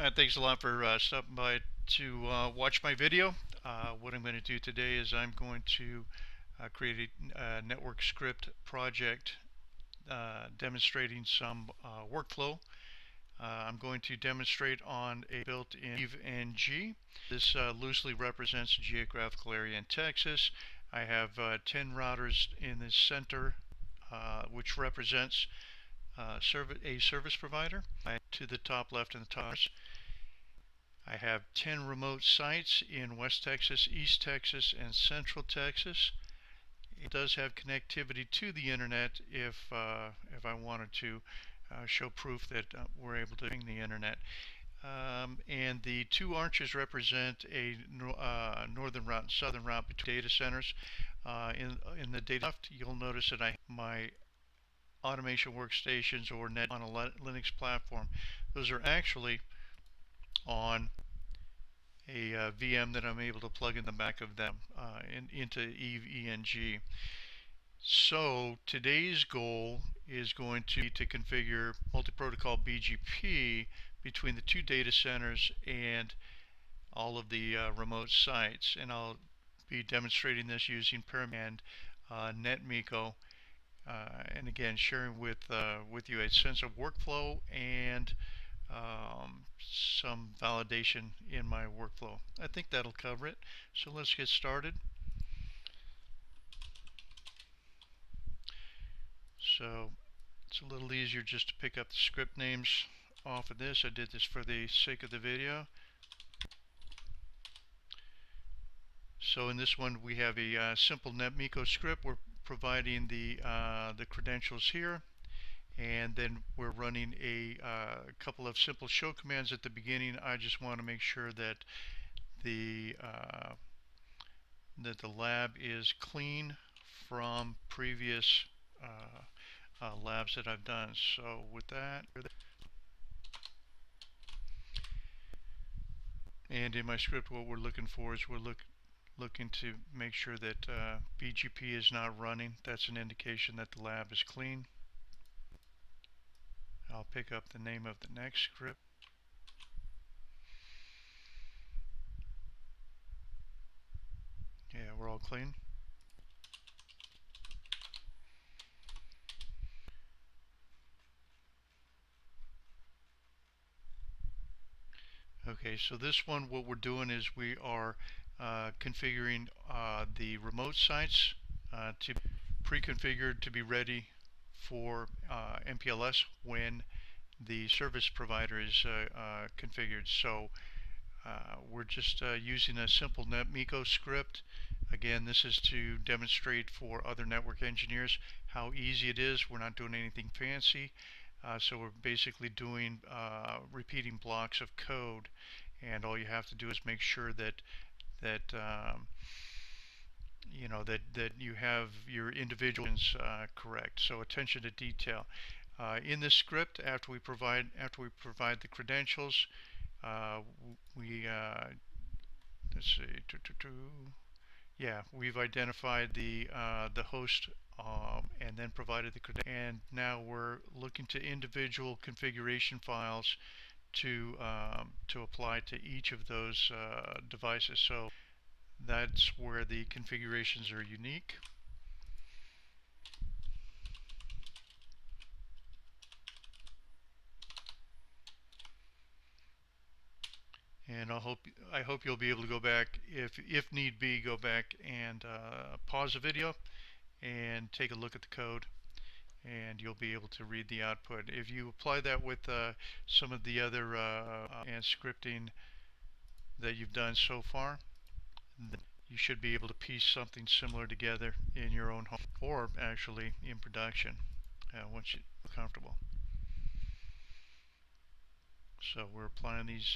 Thanks a lot for stopping by to watch my video. What I'm going to do today is I'm going to create a network script project demonstrating some workflow. I'm going to demonstrate on a built-in EVE-NG. This loosely represents a geographical area in Texas. I have 10 routers in the center, which represents a service provider. To the top left and the top. I have 10 remote sites in West Texas, East Texas, and Central Texas. It does have connectivity to the internet if I wanted to show proof that we're able to ping the internet. And the two arches represent a northern route and southern route between data centers. In the data left, you'll notice that I have my automation workstations or net on a Linux platform. Those are actually on a VM that I'm able to plug in the back of them into EVE-NG. So today's goal is going to be to configure multi-protocol BGP between the two data centers and all of the remote sites, and I'll be demonstrating this using Paramiko and Netmiko, and again sharing with you a sense of workflow and some validation in my workflow. I think that'll cover it. So let's get started. So it's a little easier just to pick up the script names off of this. I did this for the sake of the video. So in this one we have a simple Netmiko script. We're providing the credentials here, and then we're running a couple of simple show commands at the beginning. I just want to make sure that the lab is clean from previous labs that I've done. So with that, and in my script, what we're looking for is we're looking to make sure that BGP is not running. That's an indication that the lab is clean. I'll pick up the name of the next script. Yeah, we're all clean. Okay, so this one, what we're doing is we are configuring the remote sites to pre-configured to be ready for MPLS when the service provider is configured. So we're just using a simple Netmiko script. Again, this is to demonstrate for other network engineers how easy it is. We're not doing anything fancy. So we're basically doing repeating blocks of code, and all you have to do is make sure that you know that you have your individuals correct. So attention to detail. In this script, after we provide the credentials, we let's see. Yeah, we've identified the host and then provided the credentials. And now we're looking to individual configuration files to apply to each of those devices. So that's where the configurations are unique. And I hope you'll be able to go back, if need be, go back and pause the video and take a look at the code, and you'll be able to read the output. If you apply that with some of the other and scripting that you've done so far, you should be able to piece something similar together in your own home, or actually in production once you feel comfortable. So we're applying these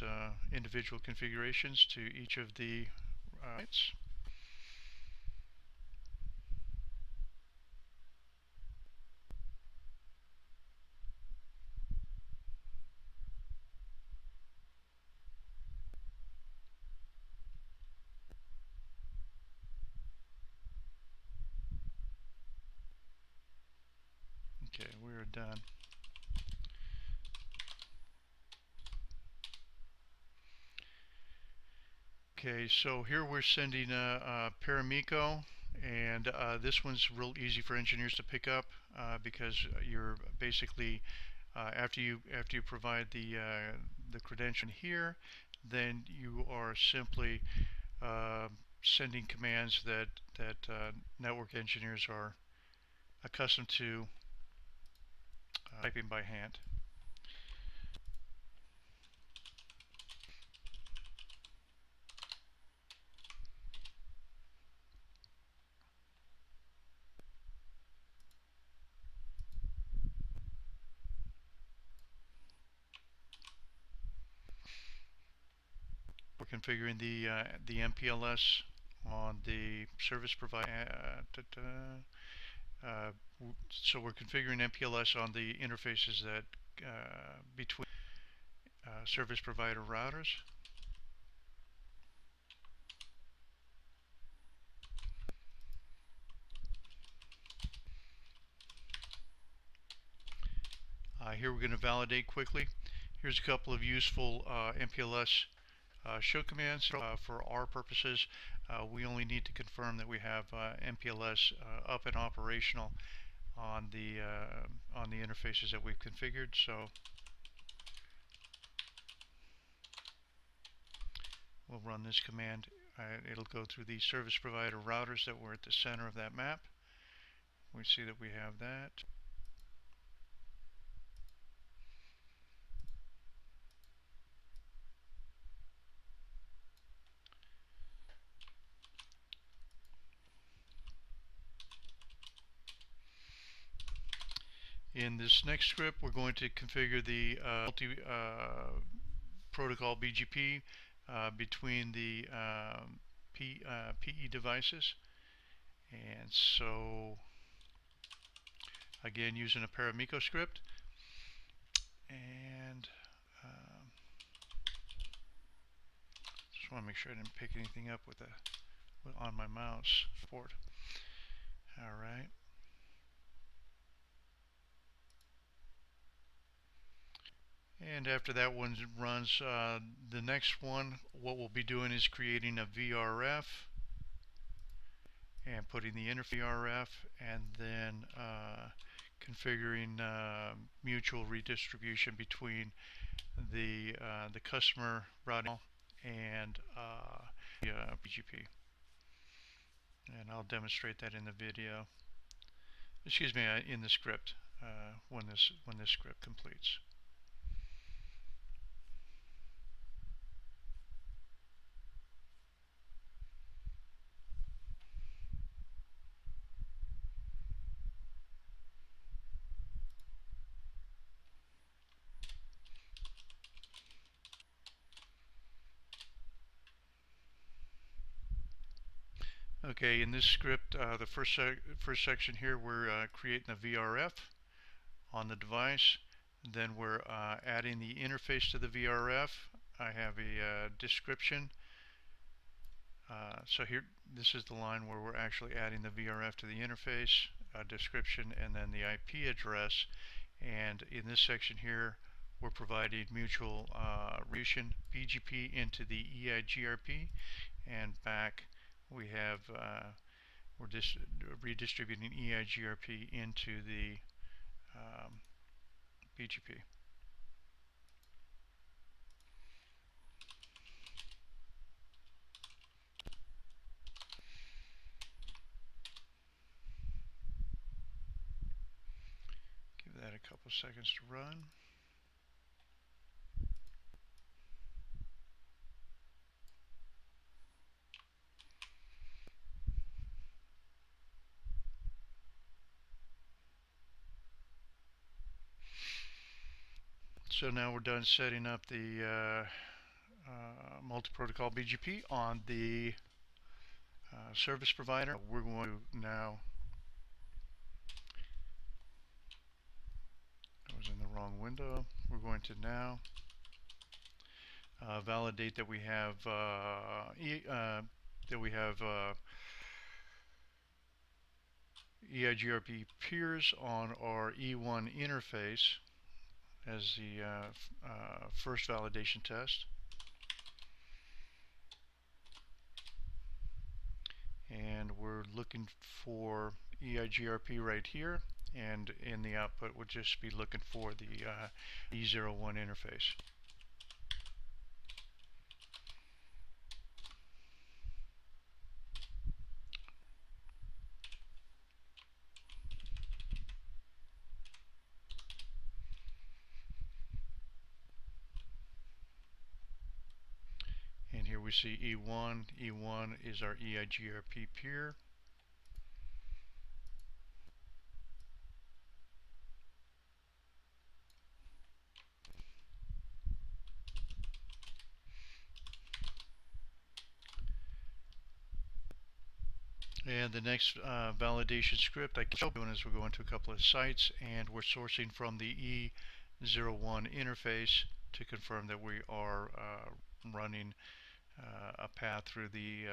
individual configurations to each of the sites. Okay, we're done. Okay, so here we're sending a Paramiko, and this one's real easy for engineers to pick up because you're basically after you provide the credential here, then you are simply uh, sending commands that network engineers are accustomed to typing by hand. We're configuring the MPLS on the service provider. Uh, so we're configuring MPLS on the interfaces that between service provider routers. Here we're going to validate quickly. Here's a couple of useful MPLS show commands for our purposes. We only need to confirm that we have MPLS up and operational on the interfaces that we've configured. So we'll run this command. It'll go through the service provider routers that were at the center of that map. We see that we have that. In this next script, we're going to configure the protocol BGP between the PE devices. And so, again, using a Paramiko script. And just want to make sure I didn't pick anything up with on my mouse port. All right. And after that one runs, the next one, what we'll be doing is creating a VRF and putting the interface VRF, and then configuring mutual redistribution between the customer routing and BGP. And I'll demonstrate that in the video. Excuse me, in the script when this script completes. Okay, in this script, the first section here, we're creating a VRF on the device. Then we're adding the interface to the VRF. I have a description. So here, this is the line where we're actually adding the VRF to the interface, description, and then the IP address. And in this section here, we're providing mutual retribution BGP into the EIGRP, and back we have we're just redistributing EIGRP into the BGP. Give that a couple seconds to run. So now we're done setting up the multi-protocol BGP on the service provider. We're going to now, I was in the wrong window. We're going to now validate that we have EIGRP peers on our E1 interface as the first validation test. and we're looking for EIGRP right here, and in the output we'll just be looking for the E01 interface. And here we see E1. E1 is our EIGRP peer. And the next validation script I can show you is we're going to a couple of sites and we're sourcing from the E01 interface to confirm that we are running a path through the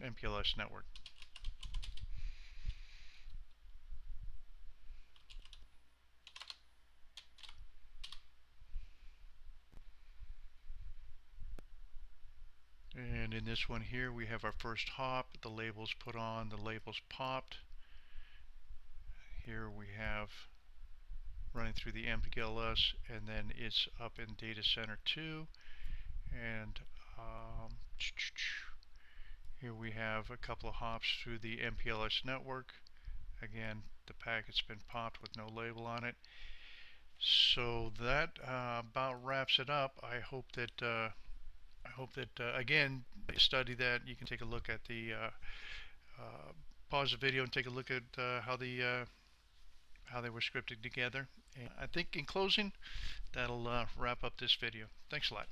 MPLS network. And in this one here we have our first hop, the labels put on, the labels popped. Here we have running through the MPLS, and then it's up in data center 2, and here we have a couple of hops through the MPLS network. Again, the packet's been popped with no label on it. So that about wraps it up. I hope that again, study that. You can take a look at the pause the video and take a look at how they were scripted together. And I think in closing, that'll wrap up this video. Thanks a lot.